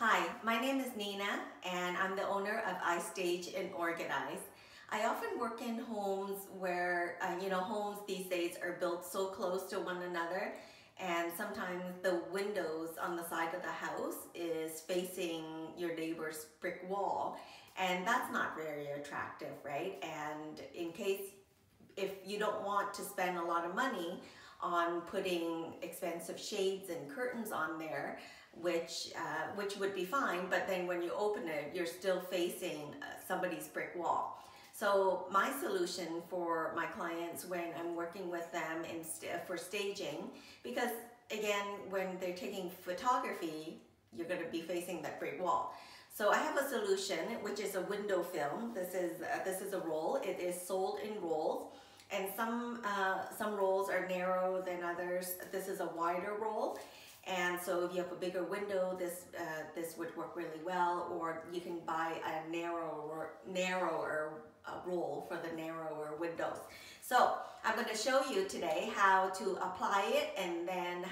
Hi, my name is Nina and I'm the owner of iStage and Organize. I often work in homes where, homes these days are built so close to one another, and sometimes the windows on the side of the house is facing your neighbor's brick wall, and that's not very attractive, right? And if you don't want to spend a lot of money on putting expensive shades and curtains on there, which would be fine, but then when you open it, you're still facing somebody's brick wall. So my solution for my clients when I'm working with them for staging, because again, when they're taking photography, you're going to be facing that brick wall. So I have a solution, which is a window film. This is a roll. It is sold in rolls, and some rolls are narrow than others. This is a wider roll. And so if you have a bigger window, this would work really well, or you can buy a narrower roll for the narrower windows. So I'm going to show you today how to apply it, and then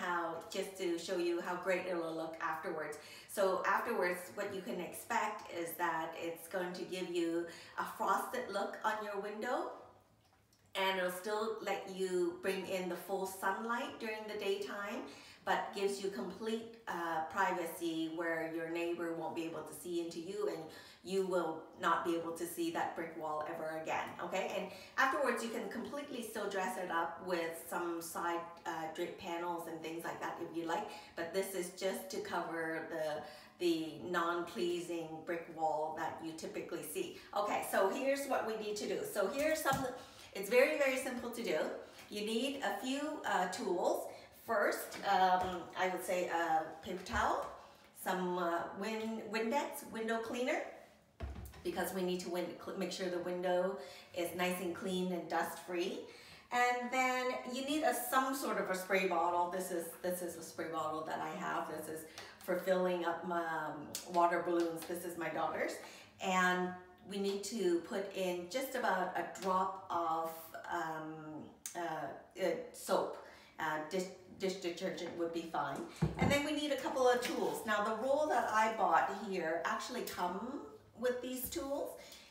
just to show you how great it'll look afterwards. So afterwards, what you can expect is that it's going to give you a frosted look on your window, and it'll still let you bring in the full sunlight during the daytime, but gives you complete privacy where your neighbor won't be able to see into you, and you will not be able to see that brick wall ever again, okay? And afterwards, you can completely still dress it up with some side drip panels and things like that if you like, but this is just to cover the non-pleasing brick wall that you typically see. Okay, so here's what we need to do. So here's it's very, very simple to do. You need a few tools. First, I would say a paper towel, some Windex window cleaner, because we need to make sure the window is nice and clean and dust free. And then you need some sort of a spray bottle. This is a spray bottle that I have. This is for filling up my water balloons. This is my daughter's. And we need to put in just about a drop of soap. Dish detergent would be fine. And then we need a couple of tools. Now the roll that I bought here actually come with these tools,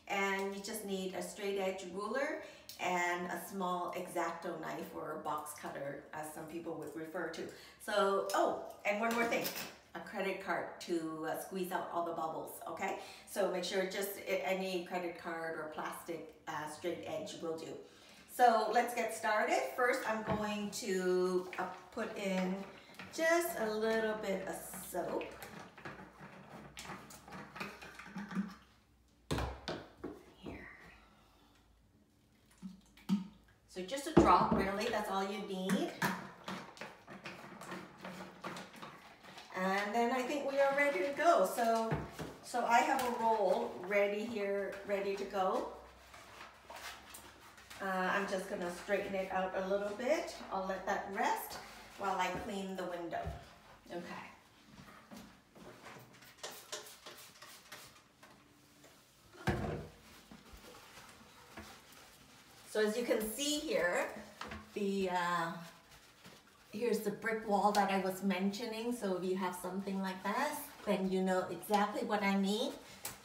and you just need a straight edge ruler and a small X-Acto knife, or a box cutter as some people would refer to. So, oh, and one more thing, a credit card to squeeze out all the bubbles, okay? So make sure just any credit card or plastic straight edge will do. So let's get started. First, I'm going to put in just a little bit of soap. Here. So just a drop, really, that's all you need. And then I think we are ready to go. So I have a roll ready here, ready to go. I'm just going to straighten it out a little bit. I'll let that rest while I clean the window. Okay. So as you can see here, here's the brick wall that I was mentioning. So if you have something like that, then you know exactly what I mean.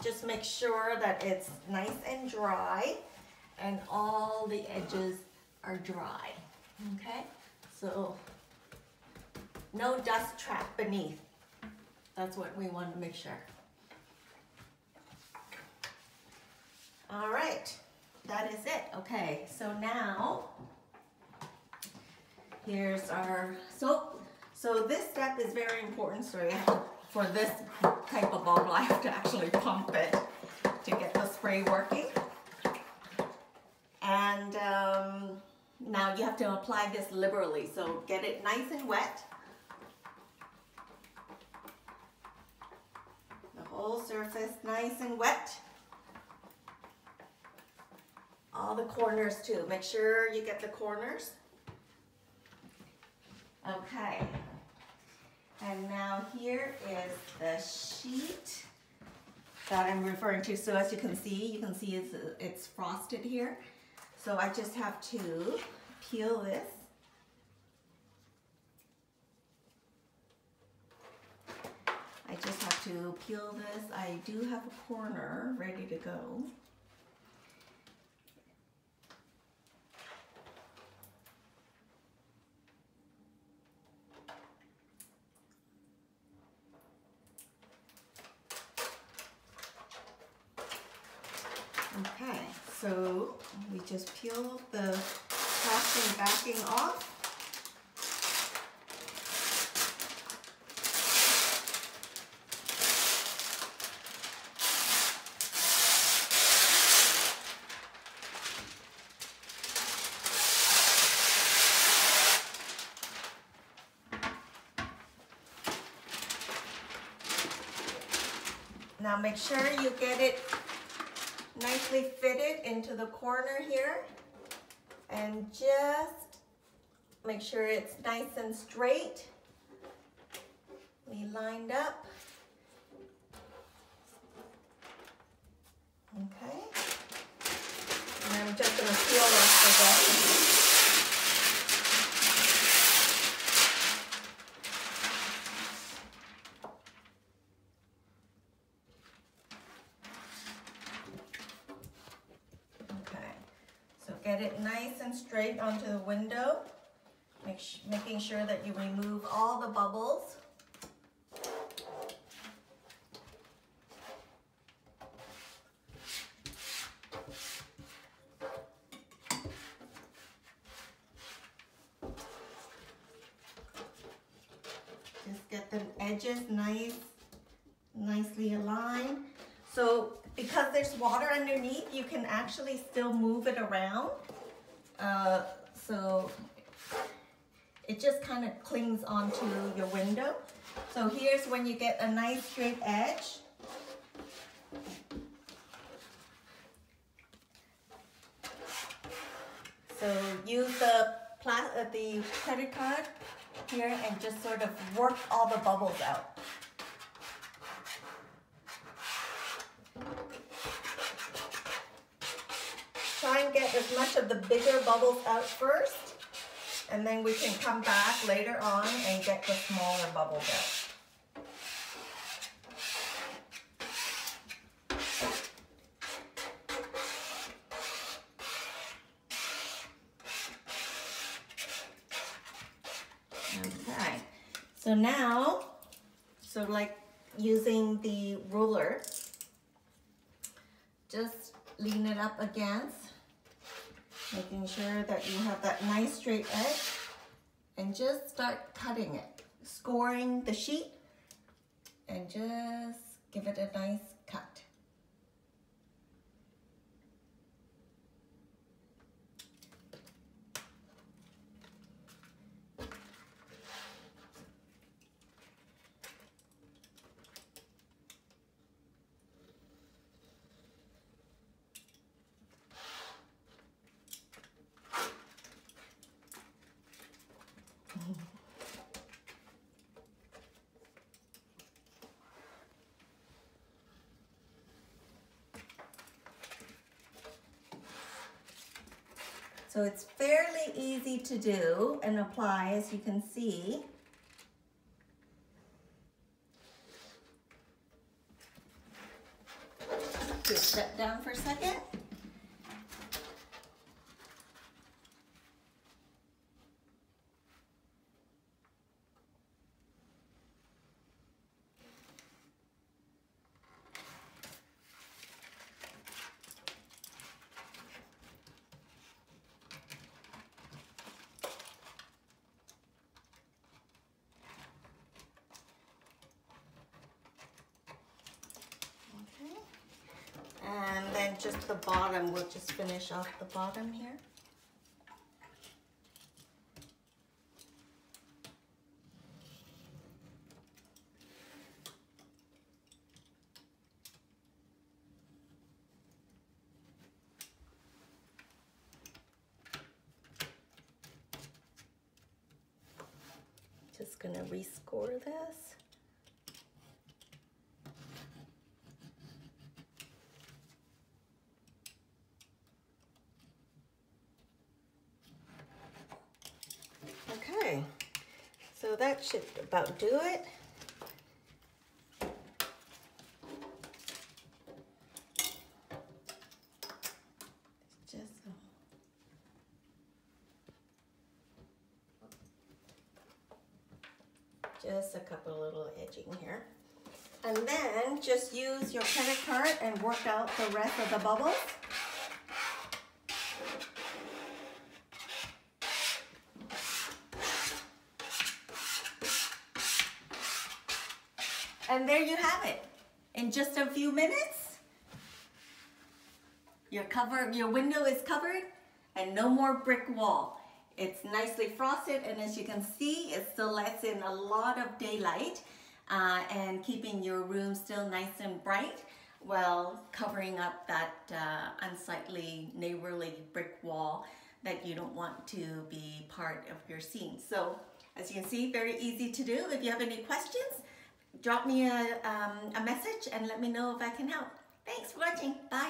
Just make sure that it's nice and dry, and all the edges are dry, okay? So no dust trapped beneath. That's what we want to make sure. All right, that is it. Okay, so now here's our soap. So this step is very important. Sorry, for this type of bottle, I have to actually pump it to get the spray working. And now you have to apply this liberally, so get it nice and wet. The whole surface nice and wet. All the corners too. Make sure you get the corners. Okay. And now here is the sheet that I'm referring to. So as you can see it's frosted here. So I just have to peel this. I just have to peel this. I do have a corner ready to go. Okay, so we just peel the plastic backing off. Now make sure you get it nicely fitted into the corner here, and just make sure it's nice and straight. We lined up. Okay. And I'm just going to peel off the bottom. Get it nice and straight onto the window, making sure that you remove all the bubbles. Just get the edges nicely aligned. So because there's water underneath, you can actually still move it around. So it just kind of clings onto your window. So here's when you get a nice straight edge. So use the credit card here and just sort of work all the bubbles out. Try and get as much of the bigger bubbles out first, and then we can come back later on and get the smaller bubbles out. Okay, so now, like using the ruler, just lean it up against, making sure that you have that nice straight edge, and just start cutting it, scoring the sheet, and just give it a nice cut. So it's fairly easy to do and apply, as you can see. Just step down for a second. And then just the bottom, we'll just finish off the bottom here. Just gonna rescore this. Okay, so that should about do it. Just a couple little edging here. And then just use your credit card and work out the rest of the bubbles. And there you have it. In just a few minutes, your window is covered and no more brick wall. It's nicely frosted, and as you can see, it still lets in a lot of daylight and keeping your room still nice and bright while covering up that unsightly neighborly brick wall that you don't want to be part of your scene. So as you can see, very easy to do. If you have any questions, drop me a message and let me know if I can help. Thanks for watching. Bye.